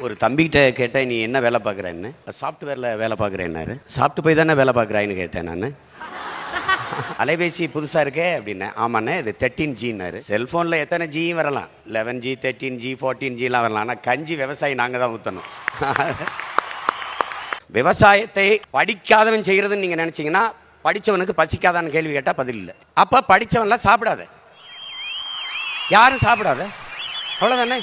ஒரு தம்பிகிட்ட கேட்டேன், நீ என்ன வேலை பார்க்குறேன்னு. சாஃப்ட்வேரில் வேலை பார்க்குறேன்னாரு. சாப்பிட்டு போய் தானே வேலை பார்க்குறான்னு கேட்டேன் நான். அலைபேசி புதுசாக இருக்கே அப்படின்னேன். ஆமாண்ணே, இது 13Gன்னாரு. செல்ஃபோனில் எத்தனை ஜியும் வரலாம், 11G 13G 14Gலாம் வரலாம். ஆனால் கஞ்சி விவசாயி நாங்கள் தான் ஊற்றணும். விவசாயத்தை படிக்காதவன் செய்கிறதுன்னு நீங்கள் நினச்சிங்கன்னா, படித்தவனுக்கு பசிக்காதான்னு கேள்வி கேட்டால் பதில் இல்லை. அப்போ படித்தவன்லாம் சாப்பிடாத, யாரும் சாப்பிடாத, அவ்வளோதானே.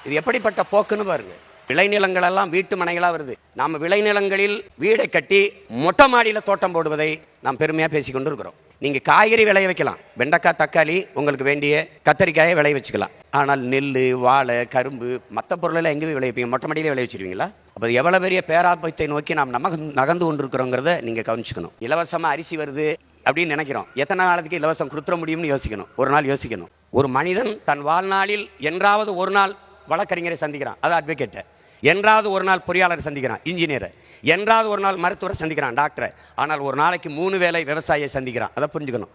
இது எப்படிப்பட்ட போக்குன்னு பாருங்க. விளைநிலங்களெல்லாம் வீட்டு மனைகளாக வருது. நாம் விளைநிலங்களில் வீடை கட்டி மொட்டை மாடியில் தோட்டம் போடுவதை நாம் பெருமையாக பேசிக்கொண்டு இருக்கிறோம். நீங்கள் காய்கறி விளைய வைக்கலாம், வெண்டைக்காய் தக்காளி, உங்களுக்கு வேண்டிய கத்தரிக்காயை விளைய வச்சுக்கலாம். ஆனால் நெல், வாழை, கரும்பு, மற்ற பொருளெல்லாம் எங்கே விளைவிப்பீங்க? மொட்டை மாடியிலே விளைய வச்சுருவீங்களா? அப்போ எவ்வளோ பெரிய பேராபத்தை நோக்கி நாம் நகர்ந்து கொண்டிருக்கிறோங்கிறத நீங்கள் கவனிச்சுக்கணும். இலவசமாக அரிசி வருது அப்படின்னு நினைக்கிறோம். எத்தனை நாளைக்கு இலவசம் கொடுத்துட முடியும்னு யோசிக்கணும். ஒரு நாள் யோசிக்கணும். ஒரு மனிதன் தன் வாழ்நாளில் என்றாவது ஒரு நாள் வழக்கறிஞரை சந்திக்கிறான், அது அட்வொகேட்டை. என்றாவது ஒரு நாள் பொறியாளர் சந்திக்கிறான், இன்ஜினியரை. என்றாவது ஒரு நாள் மருத்துவரை சந்திக்கிறான், டாக்டரை. ஆனால் ஒரு நாளைக்கு 3 வேளை விவசாயியை சந்திக்கிறான். அதை புரிஞ்சுக்கணும்.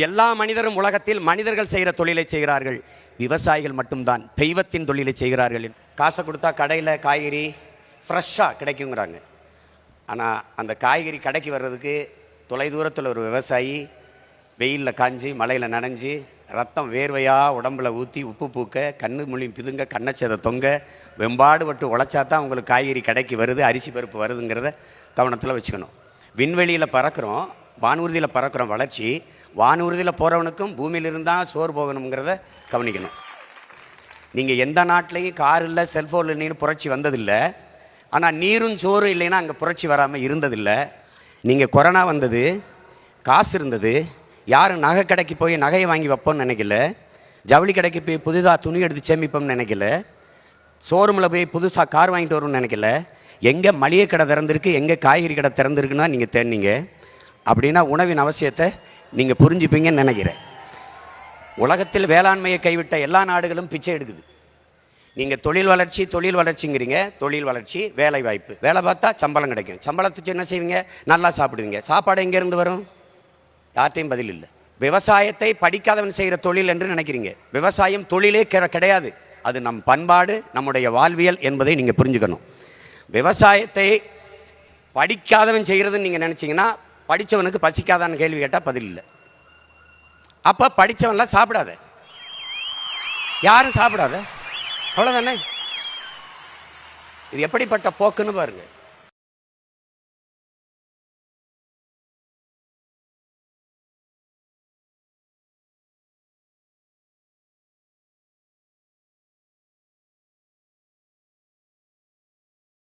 எல்லா மனிதரும் உலகத்தில் மனிதர்கள் செய்கிற தொழிலை செய்கிறார்கள், விவசாயிகள் மட்டும்தான் தெய்வத்தின் தொழிலை செய்கிறார்கள். காசை கொடுத்தா கடையில் காய்கறி ஃப்ரெஷ்ஷாக கிடைக்குங்கிறாங்க. ஆனால் அந்த காய்கறி கடைக்கு வர்றதுக்கு தொலைதூரத்தில் ஒரு விவசாயி வெயிலில் காஞ்சி மழையில் நனைஞ்சி ரத்தம் வேர்வையாக உடம்புல ஊற்றி உப்பு பூக்க கண்ணு மொழியும் பிதுங்க கண்ணச்சதை தொங்க வெம்பாடு பட்டு உழைச்சா தான் உங்களுக்கு காய்கறி கடைக்கு வருது, அரிசி பருப்பு வருதுங்கிறத கவனத்தில் வச்சுக்கணும். விண்வெளியில் பறக்கிறோம், வானூர்தியில் பறக்கிறோம். வளர்ச்சி வானூர்தியில் போகிறவனுக்கும் பூமியில் இருந்தால் சோறு போகணுங்கிறத கவனிக்கணும். நீங்கள் எந்த நாட்டிலையும் கார் இல்லை, செல்ஃபோன் இல்லைன்னு புரட்சி வந்ததில்லை. ஆனால் நீரும் சோறு இல்லைன்னா அங்கே புரட்சி வராமல் இருந்ததில்லை. நீங்கள் கொரோனா வந்தது, காசு இருந்தது, யாரும் நகை கடைக்கு போய் நகையை வாங்கி வைப்போம்னு நினைக்கல, ஜவுளி கடைக்கு போய் புதுதாக துணி எடுத்து சேமிப்போம்னு நினைக்கல, ஷோரூமில் போய் புதுசாக கார் வாங்கிட்டு வரும்னு நினைக்கல. எங்கே மளிகை கடை திறந்துருக்கு, எங்கே காய்கறி கடை திறந்துருக்குன்னா நீங்கள் தேடினீங்க. அப்படின்னா உணவின் அவசியத்தை நீங்கள் புரிஞ்சுப்பீங்கன்னு நினைக்கிறேன். உலகத்தில் வேளாண்மையை கைவிட்ட எல்லா நாடுகளும் பிச்சை எடுக்குது. நீங்கள் தொழில் வளர்ச்சிங்கிறீங்க. தொழில் வளர்ச்சி, வேலை வாய்ப்பு. வேலை பார்த்தா சம்பளம் கிடைக்கும். சம்பளத்துக்கு என்ன செய்வீங்க? நல்லா சாப்பிடுவீங்க. சாப்பாடு எங்கேருந்து வரும்? யார்ட்டையும் பதில் இல்லை. விவசாயத்தை படிக்காதவன் செய்கிற தொழில் என்று நினைக்கிறீங்க. விவசாயம் தொழிலே கிடையாது. அது நம் பண்பாடு, நம்முடைய வாழ்வியல் என்பதை நீங்கள் புரிஞ்சுக்கணும். விவசாயத்தை படிக்காதவன் செய்கிறதுன்னு நீங்கள் நினச்சிங்கன்னா, படித்தவனுக்கு பசிக்காதான்னு கேள்வி கேட்டால் பதில் இல்லை. அப்போ படித்தவன்லாம் சாப்பிடாத, யாரும் சாப்பிடாத, அவ்வளோதானே. இது எப்படிப்பட்ட போக்குன்னு பாருங்கள்.